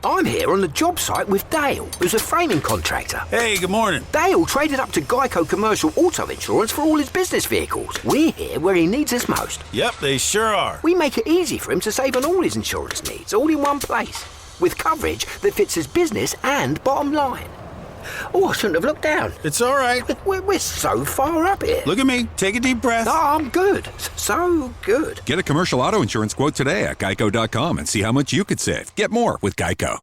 I'm here on the job site with Dale, who's a framing contractor. Hey, good morning. Dale traded up to Geico Commercial Auto Insurance for all his business vehicles. We're here where he needs us most. Yep, they sure are. We make it easy for him to save on all his insurance needs, all in one place, with coverage that fits his business and bottom line. Oh, I shouldn't have looked down. It's all right. We're so far up here. Look at me. Take a deep breath. Oh, I'm good. So good. Get a commercial auto insurance quote today at geico.com and see how much you could save. Get more with Geico.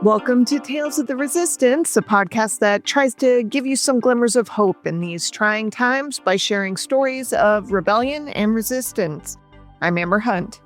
Welcome to Tales of the Resistance, a podcast that tries to give you some glimmers of hope in these trying times by sharing stories of rebellion and resistance. I'm Amber Hunt.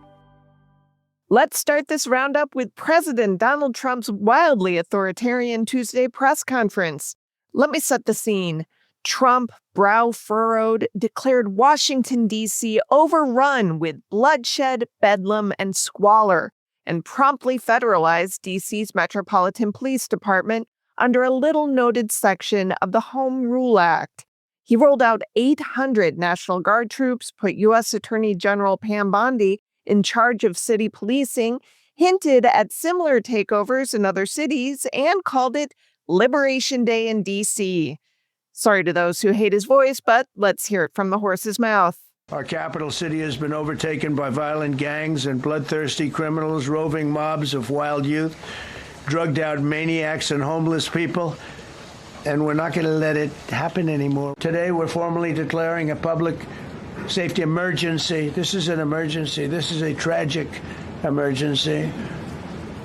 Let's start this roundup with President Donald Trump's wildly authoritarian Tuesday press conference. Let me set the scene. Trump, brow furrowed, declared Washington, D.C. overrun with bloodshed, bedlam, and squalor, and promptly federalized D.C.'s Metropolitan Police Department under a little-noted section of the Home Rule Act. He rolled out 800 National Guard troops, put U.S. Attorney General Pam Bondi in charge of city policing, hinted at similar takeovers in other cities, and called it Liberation Day in D.C. Sorry to those who hate his voice, but let's hear it from the horse's mouth. Our capital city has been overtaken by violent gangs and bloodthirsty criminals, roving mobs of wild youth, drugged-out maniacs and homeless people, and we're not going to let it happen anymore. Today, we're formally declaring a public safety emergency. This is an emergency. This is a tragic emergency.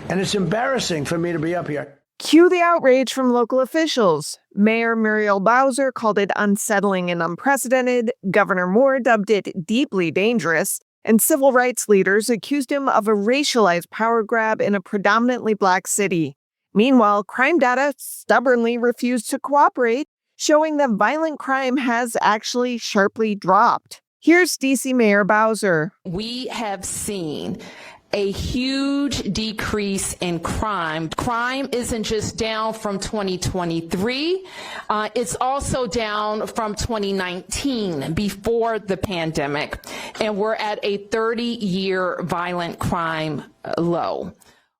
And it's embarrassing for me to be up here. Cue the outrage from local officials. Mayor Muriel Bowser called it unsettling and unprecedented. Governor Moore dubbed it deeply dangerous. And civil rights leaders accused him of a racialized power grab in a predominantly black city. Meanwhile, crime data stubbornly refused to cooperate, showing that violent crime has actually sharply dropped. Here's D.C. Mayor Bowser. We have seen a huge decrease in crime. Crime isn't just down from 2023, it's also down from 2019, before the pandemic, and we're at a 30-year violent crime low.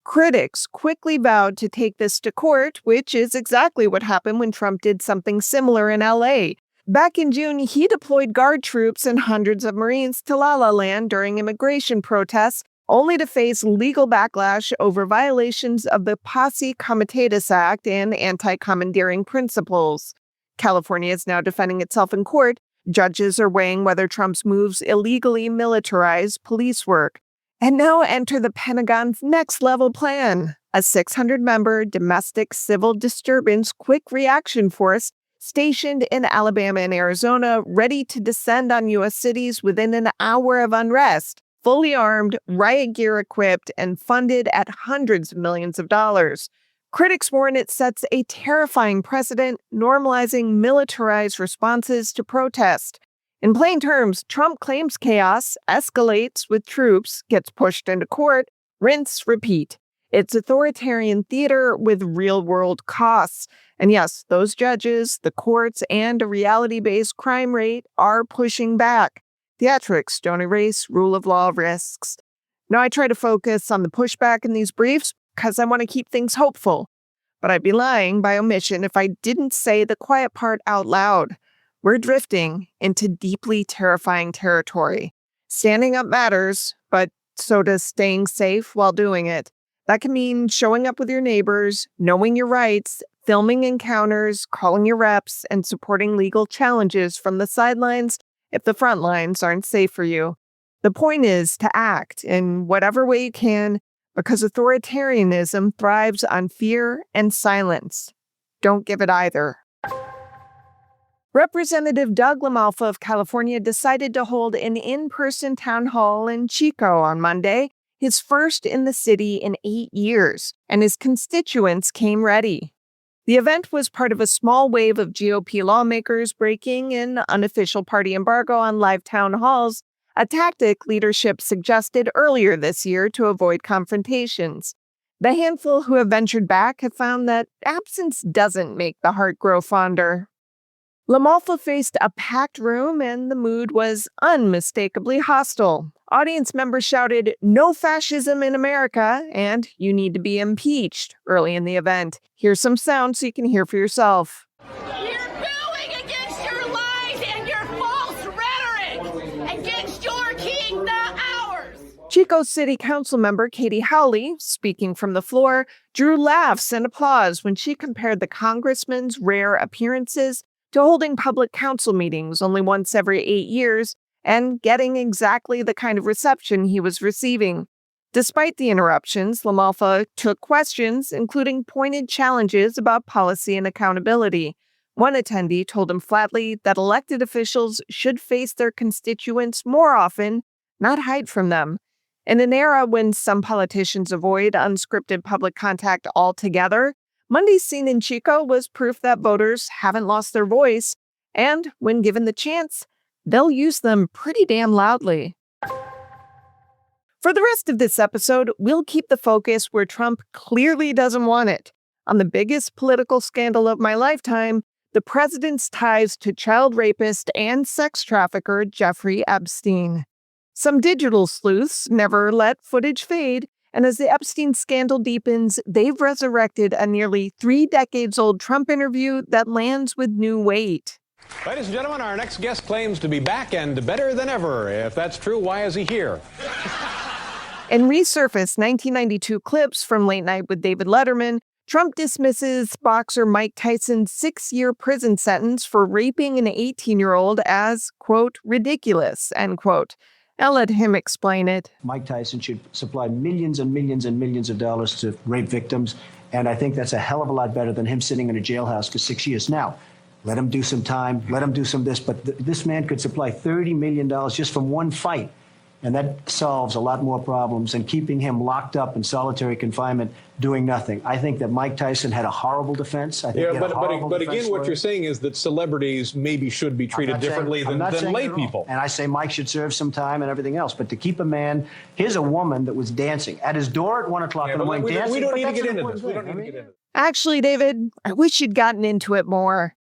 Critics quickly vowed to take this to court, which is exactly what happened when Trump did something similar in L.A. Back in June, he deployed Guard troops and hundreds of Marines to La La Land during immigration protests, only to face legal backlash over violations of the Posse Comitatus Act and anti-commandeering principles. California is now defending itself in court. Judges are weighing whether Trump's moves illegally militarize police work. And now enter the Pentagon's next-level plan, a 600-member domestic civil disturbance quick reaction force stationed in Alabama and Arizona, ready to descend on U.S. cities within an hour of unrest, fully armed, riot gear equipped, and funded at hundreds of millions of dollars. Critics warn it sets a terrifying precedent, normalizing militarized responses to protest. In plain terms, Trump claims chaos, escalates with troops, gets pushed into court, rinse, repeat. It's authoritarian theater with real-world costs. And yes, those judges, the courts, and a reality-based crime rate are pushing back. Theatrics don't erase rule of law risks. Now, I try to focus on the pushback in these briefs because I want to keep things hopeful. But I'd be lying by omission if I didn't say the quiet part out loud. We're drifting into deeply terrifying territory. Standing up matters, but so does staying safe while doing it. That can mean showing up with your neighbors, knowing your rights, filming encounters, calling your reps, and supporting legal challenges from the sidelines if the front lines aren't safe for you. The point is to act in whatever way you can, because authoritarianism thrives on fear and silence. Don't give it either. Representative Doug LaMalfa of California decided to hold an in-person town hall in Chico on Monday, his first in the city in 8 years, and his constituents came ready. The event was part of a small wave of GOP lawmakers breaking an unofficial party embargo on live town halls, a tactic leadership suggested earlier this year to avoid confrontations. The handful who have ventured back have found that absence doesn't make the heart grow fonder. LaMalfa faced a packed room and the mood was unmistakably hostile. Audience members shouted, "No fascism in America," and "You need to be impeached" early in the event. Here's some sound so you can hear for yourself. We're booing against your lies and your false rhetoric, against your king, not ours. Chico City Council member Katie Howley, speaking from the floor, drew laughs and applause when she compared the congressman's rare appearances to holding public council meetings only once every 8 years and getting exactly the kind of reception he was receiving. Despite the interruptions, LaMalfa took questions, including pointed challenges about policy and accountability. One attendee told him flatly that elected officials should face their constituents more often, not hide from them. In an era when some politicians avoid unscripted public contact altogether, Monday's scene in Chico was proof that voters haven't lost their voice, and when given the chance, they'll use them pretty damn loudly. For the rest of this episode, we'll keep the focus where Trump clearly doesn't want it, on the biggest political scandal of my lifetime, the president's ties to child rapist and sex trafficker Jeffrey Epstein. Some digital sleuths never let footage fade, and as the Epstein scandal deepens, they've resurrected a nearly 3 decades-old Trump interview that lands with new weight. Ladies and gentlemen, our next guest claims to be back and better than ever. If that's true, why is he here? In resurfaced 1992 clips from Late Night with David Letterman, Trump dismisses boxer Mike Tyson's 6-year prison sentence for raping an 18-year-old as, quote, ridiculous, end quote. I'll let him explain it. Mike Tyson should supply millions and millions and millions of dollars to rape victims, and I think that's a hell of a lot better than him sitting in a jailhouse for 6 years. Now, let him do some time, let him do some this, but this man could supply $30 million just from one fight, and that solves a lot more problems than keeping him locked up in solitary confinement doing nothing. I think that Mike Tyson had a horrible defense. I think he had a horrible but defense again, what lawyer. you're saying is that celebrities maybe should be treated differently than lay people. And I say Mike should serve some time and everything else. But to keep a man, here's a woman that was dancing at his door at 1 o'clock in the morning. We dancing. don't need to That's get an into this. important We don't thing. need to get into this. Actually, David, I wish you'd gotten into it more.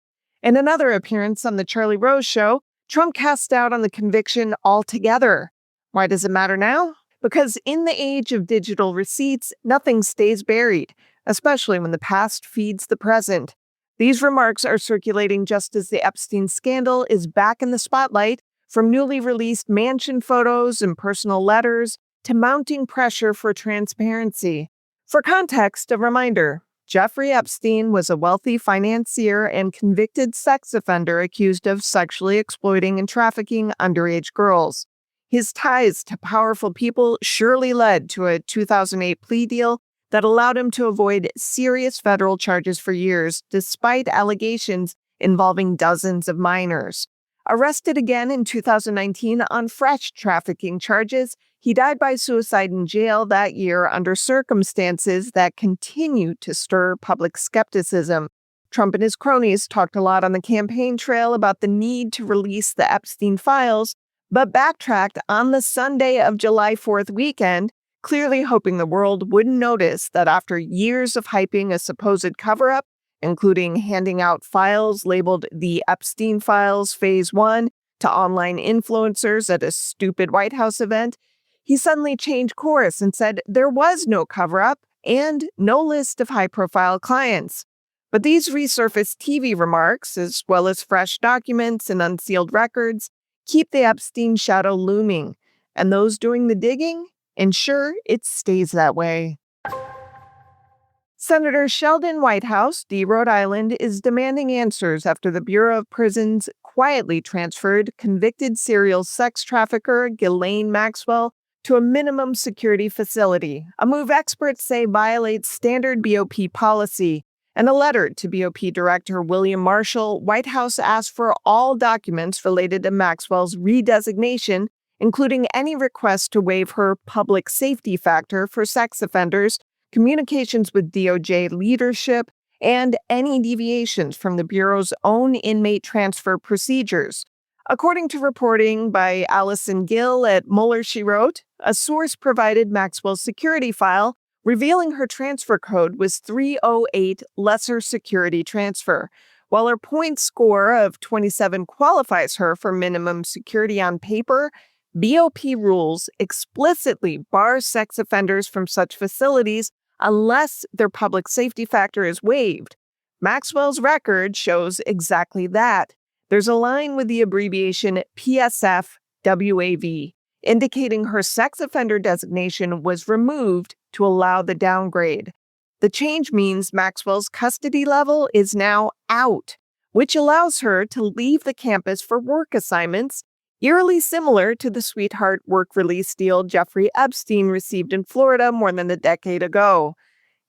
In another appearance on The Charlie Rose Show, Trump cast doubt on the conviction altogether. Why does it matter now? Because in the age of digital receipts, nothing stays buried, especially when the past feeds the present. These remarks are circulating just as the Epstein scandal is back in the spotlight, from newly released mansion photos and personal letters to mounting pressure for transparency. For context, a reminder, Jeffrey Epstein was a wealthy financier and convicted sex offender accused of sexually exploiting and trafficking underage girls. His ties to powerful people surely led to a 2008 plea deal that allowed him to avoid serious federal charges for years, despite allegations involving dozens of minors. Arrested again in 2019 on fresh trafficking charges, he died by suicide in jail that year under circumstances that continue to stir public skepticism. Trump and his cronies talked a lot on the campaign trail about the need to release the Epstein files, but backtracked on the Sunday of July 4th weekend, clearly hoping the world wouldn't notice that after years of hyping a supposed cover-up, including handing out files labeled the Epstein Files Phase 1 to online influencers at a stupid White House event, he suddenly changed course and said there was no cover-up and no list of high-profile clients. But these resurfaced TV remarks, as well as fresh documents and unsealed records, keep the Epstein shadow looming, and those doing the digging ensure it stays that way. Senator Sheldon Whitehouse, D. Rhode Island, is demanding answers after the Bureau of Prisons quietly transferred convicted serial sex trafficker Ghislaine Maxwell to a minimum security facility, a move experts say violates standard BOP policy. In a letter to BOP Director William Marshall, Whitehouse asked for all documents related to Maxwell's redesignation, including any request to waive her public safety factor for sex offenders, communications with DOJ leadership, and any deviations from the Bureau's own inmate transfer procedures. According to reporting by Allison Gill at Mueller, she wrote, a source provided Maxwell's security file revealing her transfer code was 308 Lesser Security Transfer. While her point score of 27 qualifies her for minimum security on paper, BOP rules explicitly bar sex offenders from such facilities unless their public safety factor is waived. Maxwell's record shows exactly that. There's a line with the abbreviation PSF-WAV, indicating her sex offender designation was removed to allow the downgrade. The change means Maxwell's custody level is now out, which allows her to leave the campus for work assignments, eerily similar to the sweetheart work release deal Jeffrey Epstein received in Florida more than a decade ago.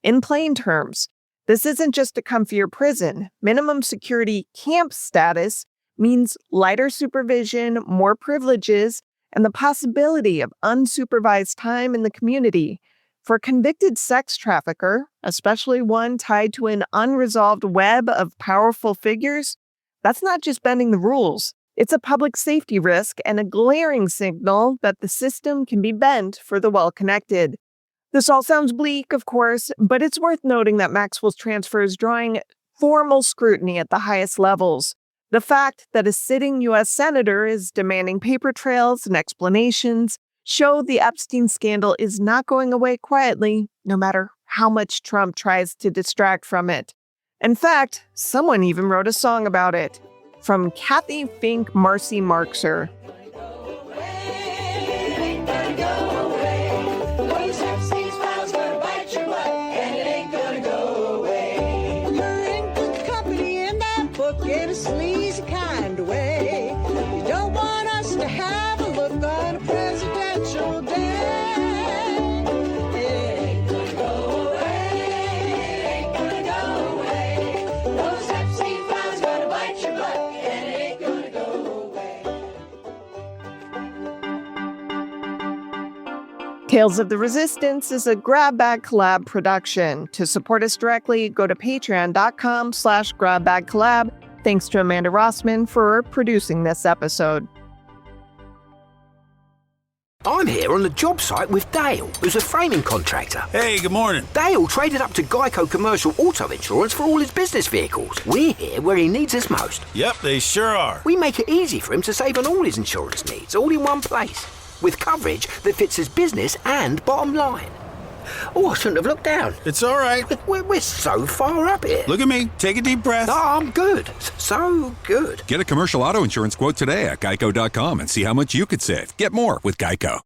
In plain terms, this isn't just a comfier prison. Minimum security camp status means lighter supervision, more privileges, and the possibility of unsupervised time in the community. For a convicted sex trafficker, especially one tied to an unresolved web of powerful figures, that's not just bending the rules. It's a public safety risk and a glaring signal that the system can be bent for the well-connected. This all sounds bleak, of course, but it's worth noting that Maxwell's transfer is drawing formal scrutiny at the highest levels. The fact that a sitting U.S. senator is demanding paper trails and explanations show the Epstein scandal is not going away quietly, no matter how much Trump tries to distract from it. In fact, someone even wrote a song about it. From Kathy Fink Marcy Marxer. In a sleazy kind of way. You don't want us to have a look on a presidential day. It ain't gonna go away. It ain't gonna go away. Those Epstein files gonna bite your butt, and it ain't gonna go away. Tales of the Resistance is a Grab Bag Collab production. To support us directly, go to patreon.com/GrabBagCollab. Thanks to Amanda Rossman for producing this episode. I'm here on the job site with Dale, who's a framing contractor. Hey, good morning. Dale traded up to Geico Commercial Auto Insurance for all his business vehicles. We're here where he needs us most. Yep, they sure are. We make it easy for him to save on all his insurance needs, all in one place, with coverage that fits his business and bottom line. Oh, I shouldn't have looked down. It's all right. We're so far up here. Look at me. Take a deep breath. Oh, I'm good. So good. Get a commercial auto insurance quote today at geico.com and see how much you could save. Get more with Geico.